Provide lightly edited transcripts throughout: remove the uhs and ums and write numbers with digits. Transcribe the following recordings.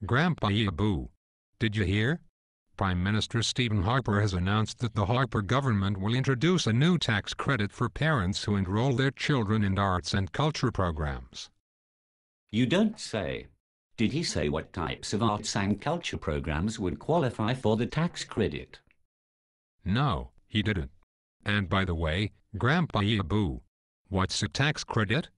Grandpa Boo. Did you hear? Prime Minister Stephen Harper has announced that the Harper government will introduce a new tax credit for parents who enroll their children in arts and culture programs. You don't say. Did he say what types of arts and culture programs would qualify for the tax credit? No, he didn't. And by the way, Grandpa Boo, what's a tax credit?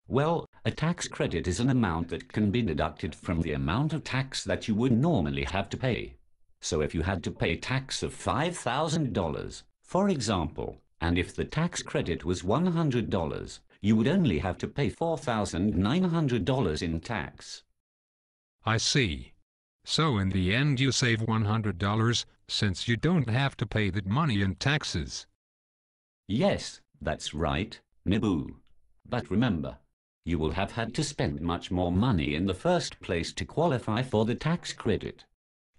Well, a tax credit is an amount that can be deducted from the amount of tax that you would normally have to pay. So if you had to pay tax of $5,000, for example, and if the tax credit was $100, you would only have to pay $4,900 in tax. I see. So in the end you save $100, since you don't have to pay that money in taxes. Yes, that's right, Niboo. But remember, you will have had to spend much more money in the first place to qualify for the tax credit.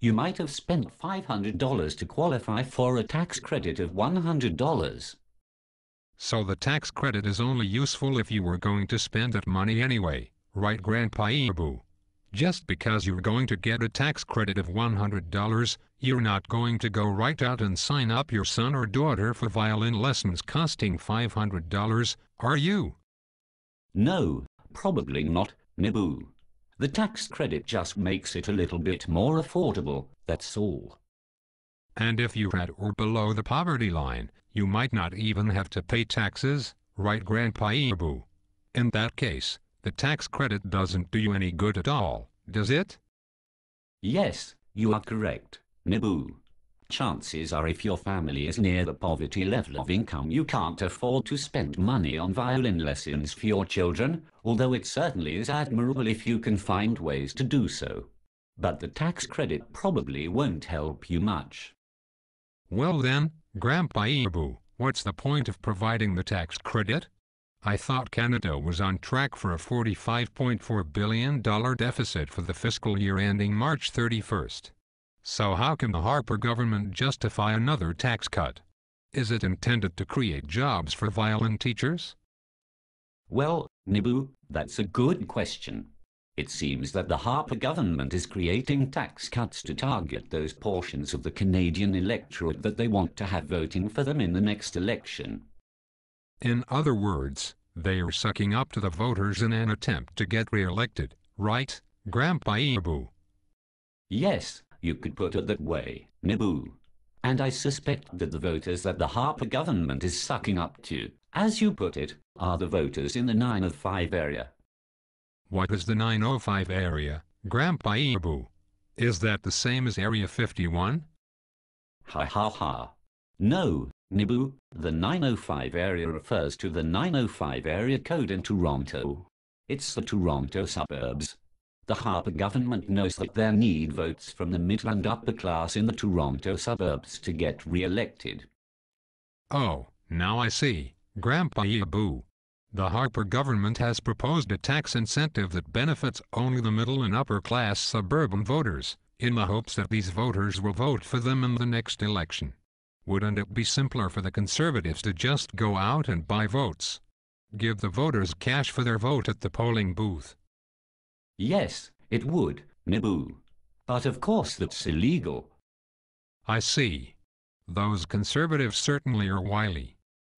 You might have spent $500 to qualify for a tax credit of $100. So the tax credit is only useful if you were going to spend that money anyway, right, Grandpa Boo? Just because you're going to get a tax credit of $100, you're not going to go right out and sign up your son or daughter for violin lessons costing $500, are you? No, probably not, Niboo. The tax credit just makes it a little bit more affordable, that's all. And if you're at or below the poverty line, you might not even have to pay taxes, right, Grandpa Boo? In that case, the tax credit doesn't do you any good at all, does it? Yes, you are correct, Niboo. Chances are if your family is near the poverty level of income, you can't afford to spend money on violin lessons for your children, although it certainly is admirable if you can find ways to do so. But the tax credit probably won't help you much. Well then, Grandpa Boo, what's the point of providing the tax credit? I thought Canada was on track for a $45.4 billion deficit for the fiscal year ending March 31st. So how can the Harper government justify another tax cut? Is it intended to create jobs for violin teachers? Well, Niboo, that's a good question. It seems that the Harper government is creating tax cuts to target those portions of the Canadian electorate that they want to have voting for them in the next election. In other words, they are sucking up to the voters in an attempt to get re-elected, right, Grandpa Boo? Yes, you could put it that way, Niboo. And I suspect that the voters that the Harper government is sucking up to, as you put it, are the voters in the 905 area. What is the 905 area, Grandpa Boo? Is that the same as Area 51? Ha ha ha. No, Niboo, the 905 area refers to the 905 area code in Toronto. It's the Toronto suburbs. The Harper government knows that they need votes from the middle and upper class in the Toronto suburbs to get re-elected. Oh, now I see, Grandpa Boo. The Harper government has proposed a tax incentive that benefits only the middle and upper class suburban voters, in the hopes that these voters will vote for them in the next election. Wouldn't it be simpler for the Conservatives to just go out and buy votes? Give the voters cash for their vote at the polling booth. Yes, it would, Niboo. But of course that's illegal. I see. Those Conservatives certainly are wily.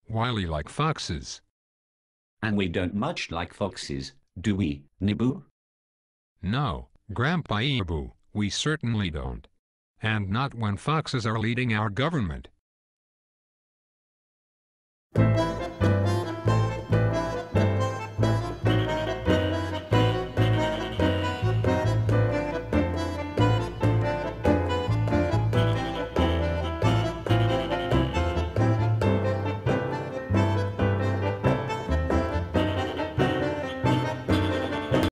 Wily like foxes. And we don't much like foxes, do we, Niboo? No, Grandpa Boo, we certainly don't. And not when foxes are leading our government.